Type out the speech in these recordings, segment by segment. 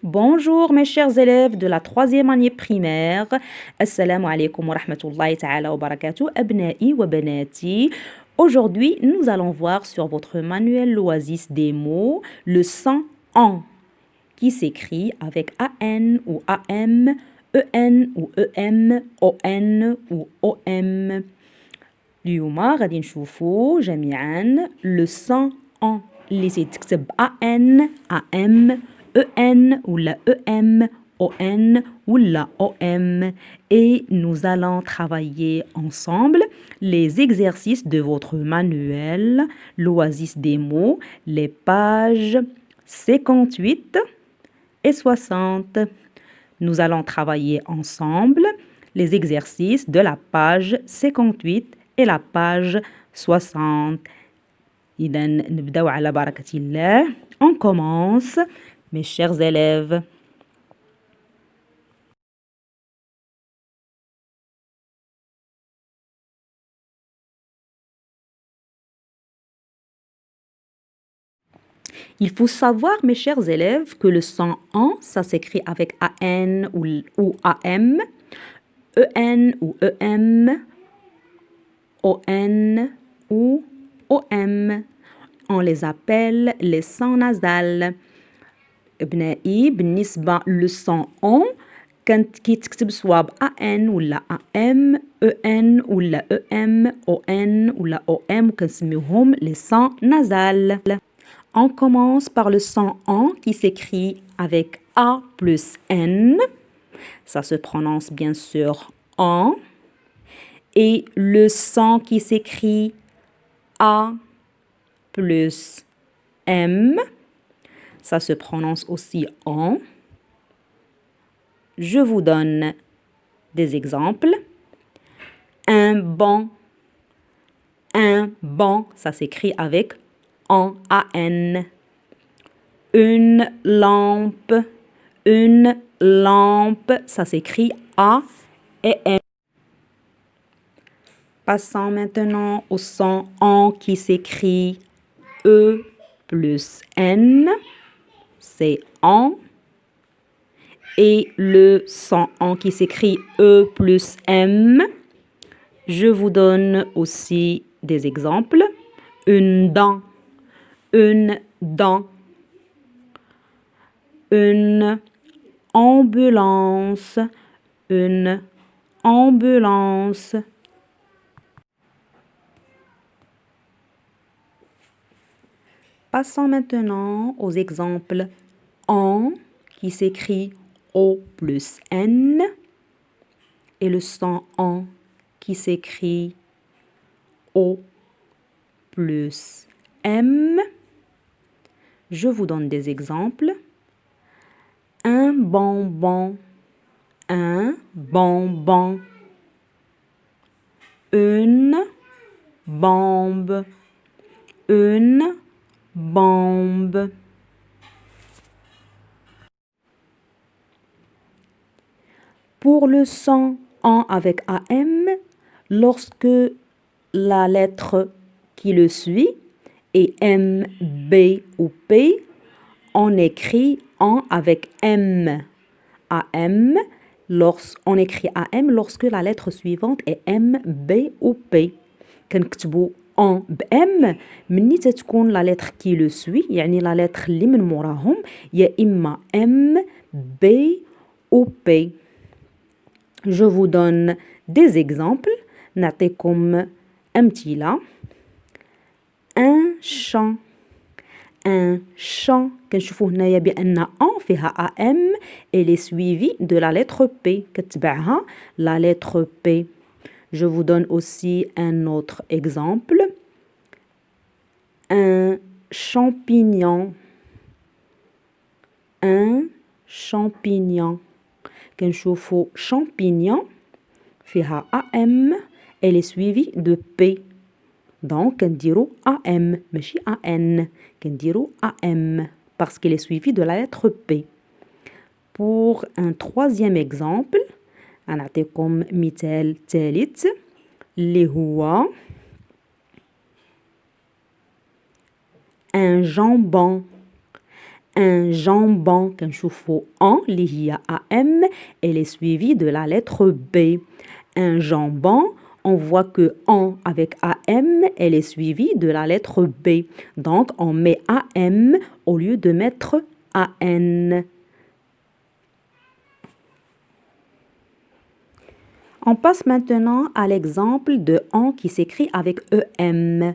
Bonjour mes chers élèves de la troisième année primaire. Assalamu alaikum wa rahmatullahi ta'ala wa barakatuh, abna'i wa banati. Aujourd'hui, nous allons voir sur votre manuel l'oasis des mots le son en qui s'écrit avec AN ou AM, EN ou EM, ON ou OM. اليوم غادي نشوفوا جميعا le son en اللي تكتب AN, AM, EN ou la EM, ON ou la OM. Et nous allons travailler ensemble les exercices de votre manuel, l'oasis des mots, les pages 58 et 60. Nous allons travailler ensemble les exercices de la page 58 et la page 60. إذا نبدأ على بركة الله. On commence, mes chers élèves. Il faut savoir, mes chers élèves, que le son en, ça s'écrit avec AN ou AM, EN ou EM, ON ou OM. On les appelle les sons nasales. ابنائي بالنسبة للصون أون كانت كيتكتب سوا بأن ولا أم أن ولا أم أو أن ولا أو أم وكنسميوهم les sons nasales. On commence par le son en qui s'écrit avec A plus N. Ça se prononce bien sûr en. Et le son qui s'écrit A plus M. Ça se prononce aussi en. Je vous donne des exemples. Un banc, ça s'écrit avec en AN. Une lampe, ça s'écrit A et M. Passons maintenant au son en qui s'écrit E plus N. C'est en. Et le son en qui s'écrit E plus M. Je vous donne aussi des exemples. Une dent. Une ambulance. Une ambulance. Passons maintenant aux exemples en qui s'écrit O plus N et le son en qui s'écrit O plus M. Je vous donne des exemples. Un bonbon, une bombe, une bombe. Pour le son en avec AM, lorsque la lettre qui le suit est M, B ou P, on écrit en avec M. AM, on écrit AM lorsque la lettre suivante est M, B ou P. كنكتبوا en بM مني تتكون la lettre qui le suit يعني la lettre اللي من موراهم يا إما M, B ou P. Je vous donne des exemples. نعطيكم أمثلة. Un champ. كنشوفوا هنايا بأن en فيها AM elle est suivie de la lettre P كتبعها la lettre P. Je vous donne aussi un autre exemple. Un champignon. كنشوفوا champignon فيها AM elle est suivie de P. Donc كنديروا AM ماشي AN كنديروا AM parce qu'elle est suivie de la lettre P. Pour un troisième exemple غنعطيكم مثال ثالث اللي هو un jambon. un jambon كنشوفوا en اللي هي am elle est suivie de la lettre B. Un jambon, on voit que en avec am elle est suivie de la lettre B. Donc on met am au lieu de mettre an. On passe maintenant à l'exemple de en qui s'écrit avec em.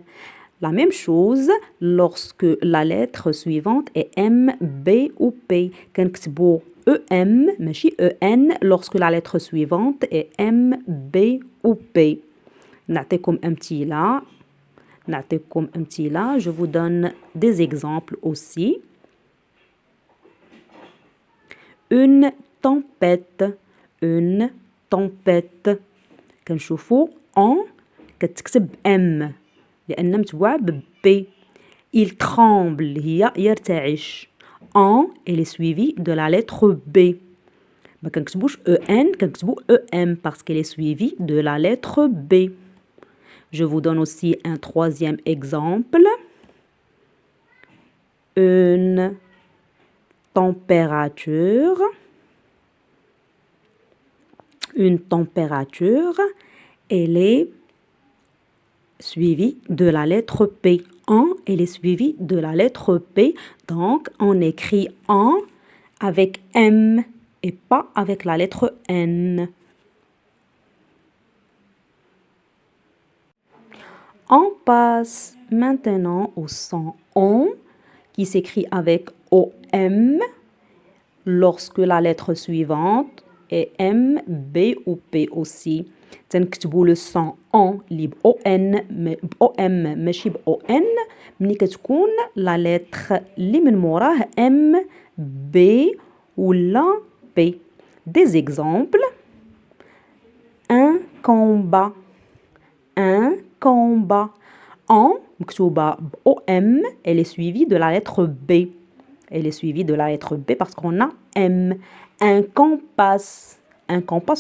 La même chose lorsque la lettre suivante est M, B ou P. كنكتبوا EM ماشي EN lorsque la lettre suivante est M, B ou P. نعطيكم أمثلة. Je vous donne des exemples aussi. Une tempête. كنشوفوا en كتكتب M. لأن متبوعة ب il tremble هي يرتعش en elle est suivie de la lettre B. ما كنكتبوش en كنكتبوا em parce qu'elle est suivie de la lettre B. Je vous donne aussi un troisième exemple. Une température. Elle est suivie de la lettre P. En, elle est suivie de la lettre P. Donc, on écrit en avec M et pas avec la lettre N. On passe maintenant au son ON qui s'écrit avec OM lorsque la lettre suivante est M, B ou P aussi. تنكتبوا le son en اللي ب OM ماشي ب ON ملي كتكون la lettre اللي من موراه M, B ولا P. Des exemples. Un combat. En مكتوبة ب OM elle est suivie de la lettre B. Elle est suivie de la lettre B parce qu'on a M. Un compas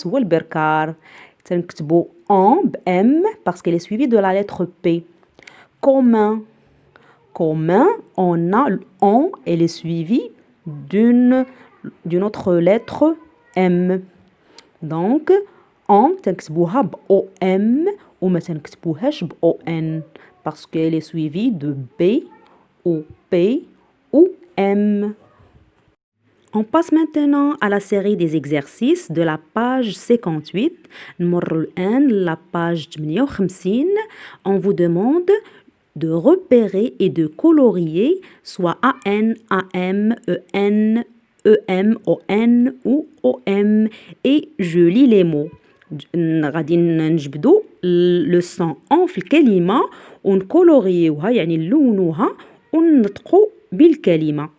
هو البركار. تنكتبوا en ب M parce qu'elle est suivie de la lettre P. Commun, on a en, elle est suivie d'une autre lettre M. Donc, en تنكتبوها ب OM وما تنكتبوهاش ب ON parce qu'elle est suivie de B ou P ou M. On passe maintenant à la série des exercices de la page 58. نمر الآن la page 58. On vous demande de repérer et de colorier soit AN, AM, EN, EM, ON ou OM et je lis les mots. غادي نجبدوا le son en في الكلمة ونكولوريوها يعني نلونوها وننطقوا بالكلمة.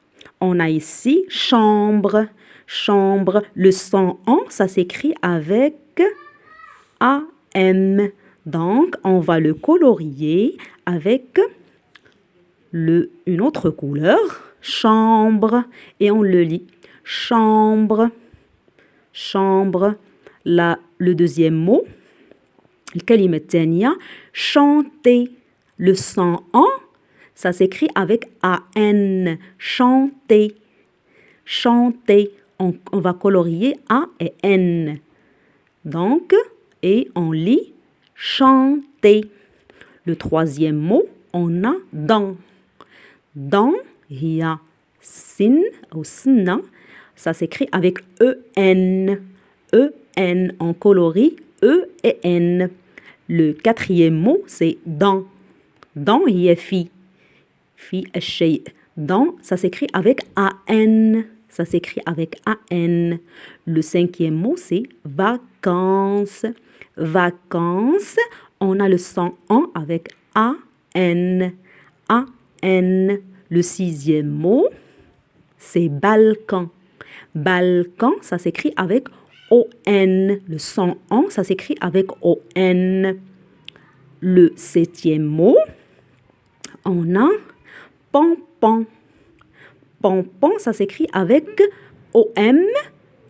On a ici chambre. Le son en, ça s'écrit avec AM. Donc, on va le colorier avec une autre couleur, chambre, et on le lit. Chambre. Là, le deuxième mot, الكلمة الثانية, chanter. Le son en, ça s'écrit avec AN. Chanter. On va colorier A et N. Donc, et on lit chanter. Le troisième mot, on a dans. Dans, il y a sin ou sna. Ça s'écrit avec EN. On colorie E et N. Le quatrième mot, c'est dans. Dans, il y a fi. Fi الشيء. Dans, ça s'écrit avec AN. Le cinquième mot, c'est vacances. On a le son en avec AN. Le sixième mot, c'est balcon. Ça s'écrit avec ON. Le son en, ça s'écrit avec ON. Le septième mot, on a pompon. Ça s'écrit avec OM.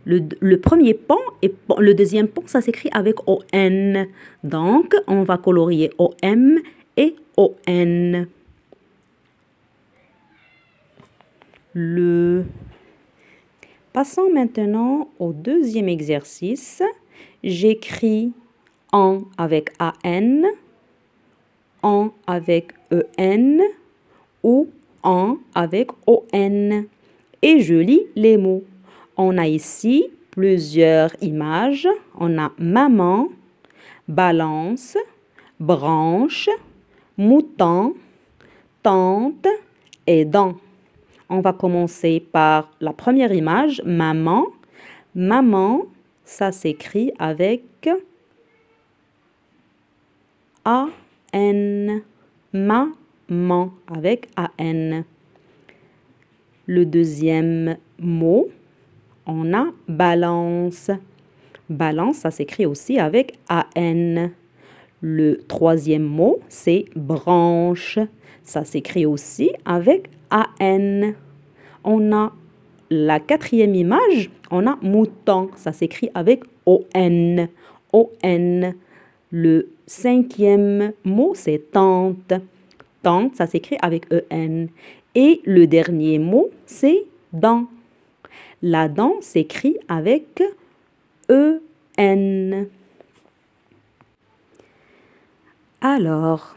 Le premier pont et le deuxième pont, ça s'écrit avec ON. Donc, on va colorier OM et ON. le. Passons maintenant au deuxième exercice. J'écris en avec AN, en avec EN ou en avec ON. Et je lis les mots. On a ici plusieurs images. On a maman, balance, branche, mouton, tante et dent. On va commencer par la première image, maman. Maman, ça s'écrit avec A-N. Maman avec A-N. Le deuxième mot, on a balance. Balance, ça s'écrit aussi avec A-N. Le troisième mot, c'est branche. Ça s'écrit aussi avec A-N. On a la quatrième image, on a mouton. Ça s'écrit avec O-N. O-N. Le cinquième mot, c'est tante. Tante, ça s'écrit avec E-N. Et le dernier mot, c'est dent. La dent s'écrit avec E-N. Alors,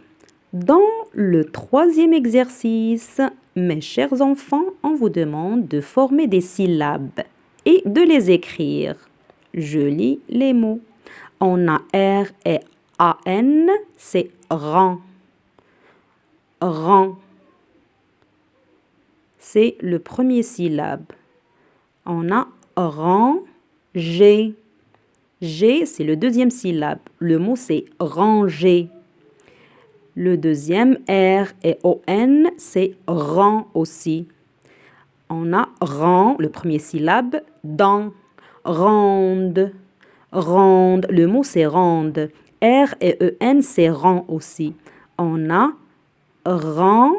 dans le troisième exercice, mes chers enfants, on vous demande de former des syllabes et de les écrire. Je lis les mots. On a R et A-N, c'est rang. Rang. C'est le premier syllabe. On a rang, G. G, c'est le deuxième syllabe. Le mot, c'est ranger. Le deuxième, R et O-N, c'est rang aussi. On a rang, le premier syllabe, dans, rende, rende. Le mot, c'est rende. R et E-N, c'est rang aussi. On a rang,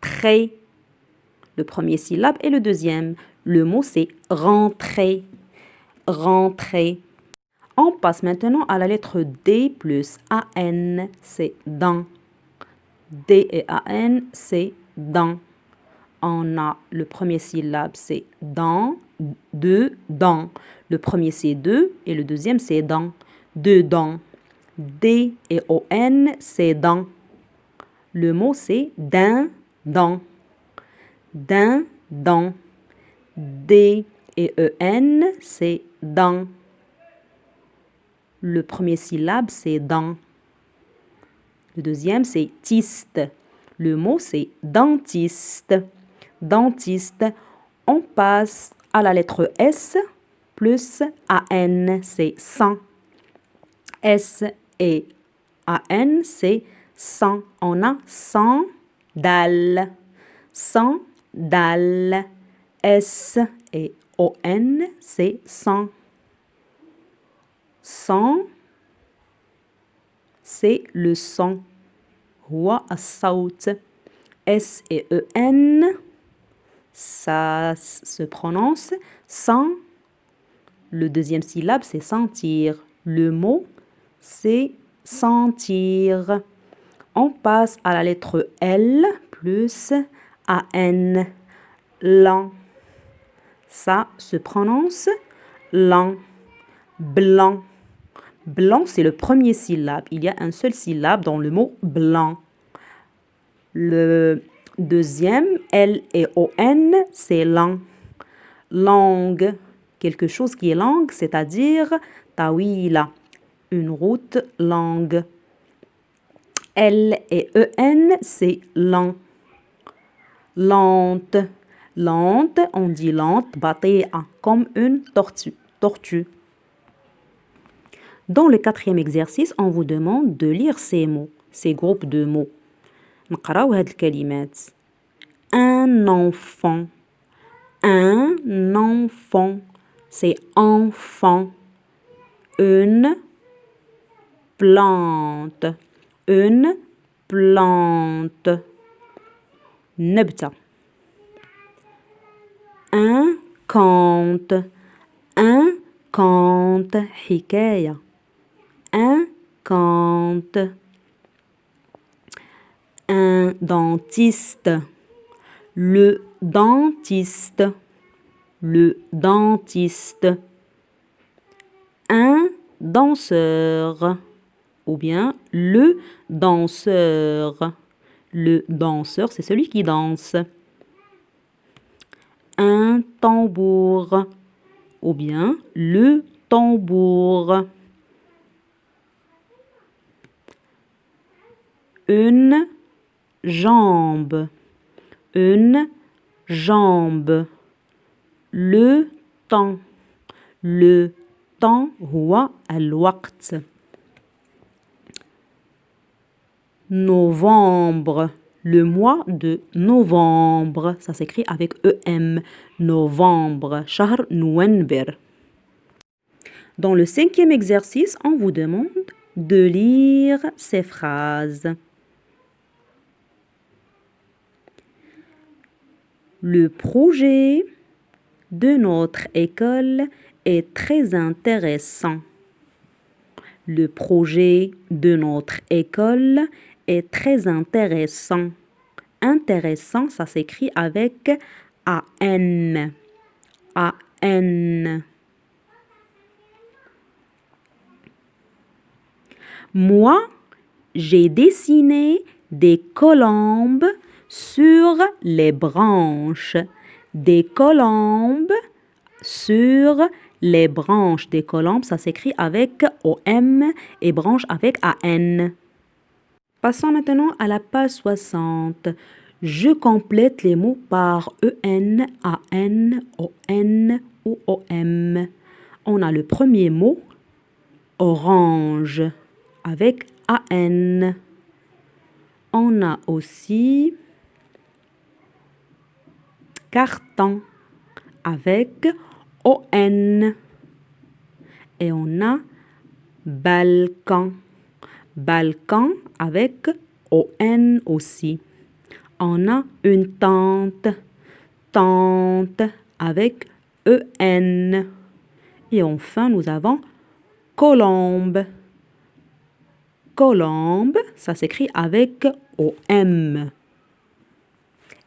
trait. Le premier syllabe et le deuxième. Le mot, c'est rentrer. Rentrer. On passe maintenant à la lettre D plus A-N, c'est dans. D et A-N, c'est dans. On a le premier syllabe, c'est dans, deux, dans. Le premier, c'est deux et le deuxième, c'est dans. Dedans. D et O-N, c'est dans. Le mot, c'est d'un, dans. D'un, dans. D et E-N, c'est dans. Le premier syllabe, c'est dans. Le deuxième, c'est tiste. Le mot, c'est dentiste. Dentiste. On passe à la lettre S plus A-N, c'est sang. S et A-N, c'est sang. On a sandales. Sandales. S et O-N, c'est sang. Sang, c'est le son. Huwa as-sawt. S et E-N, ça se prononce sans. Le deuxième syllabe, c'est sentir. Le mot, c'est sentir. On passe à la lettre L plus A-N. Lent. Ça se prononce lent. Blanc. Blanc, c'est le premier syllabe. Il y a un seul syllabe dans le mot blanc. Le deuxième, L et O-N, c'est lent. Langue. Quelque chose qui est langue, c'est-à-dire tawila. Une route langue. L et E-N, c'est lent. Lente. Lente, on dit lente, bati'a, comme une tortue. Dans le quatrième exercice, on vous demande de lire ces mots, ces groupes de mots. نقراو هاد الكلمات. Un enfant. Un enfant. C'est enfant. Une plante. Une plante. نبتة. Un conte. Un conte. حكاية. Un conte. Un dentiste. le dentiste, le dentiste. Un danseur, ou bien le danseur. Le danseur, c'est celui qui danse. Un tambour, ou bien le tambour. Une jambe, une jambe. Le temps, le temps هو الوقت. Novembre, le mois de novembre, ça s'écrit avec EM, novembre, شهر نوفمبر. Dans le 5e exercice, on vous demande de lire ces phrases. Le projet de notre école est très intéressant. Le projet de notre école est très intéressant. Intéressant, ça s'écrit avec AN. AN. Moi, j'ai dessiné des colombes sur les branches. Des colombes sur les branches. Des colombes, ça s'écrit avec OM et branche avec AN. Passons maintenant à la page 60. Je complète les mots par EN, AN, ON ou OM. On a le premier mot, orange, avec AN. On a aussi carton avec ON. Et on a balcon. Balcon avec ON aussi. On a une tente. Tente avec EN. Et enfin, nous avons colombe. Colombe, ça s'écrit avec OM.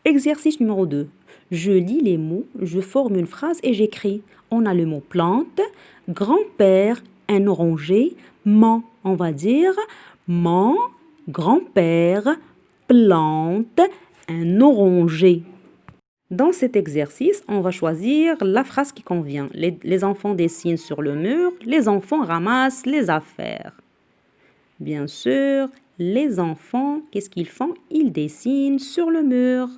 Exercice numéro 2. Je lis les mots, je forme une phrase et j'écris. On a le mot plante, grand-père, un oranger, mon. On va dire mon grand-père plante un oranger. Dans cet exercice, on va choisir la phrase qui convient. Les enfants dessinent sur le mur, les enfants ramassent les affaires. Bien sûr, les enfants, qu'est-ce qu'ils font? Ils dessinent sur le mur.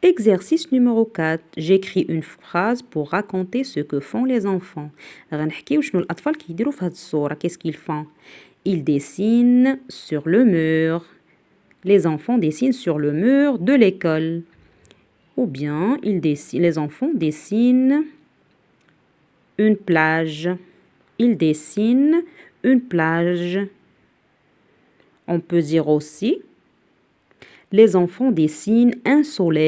Exercice numéro 4. J'écris une phrase pour raconter ce que font les enfants. Qu'est-ce qu'ils font? Ils dessinent sur le mur. Les enfants dessinent sur le mur de l'école. Ou bien, les enfants dessinent une plage. Ils dessinent une plage. On peut dire aussi, les enfants dessinent un soleil.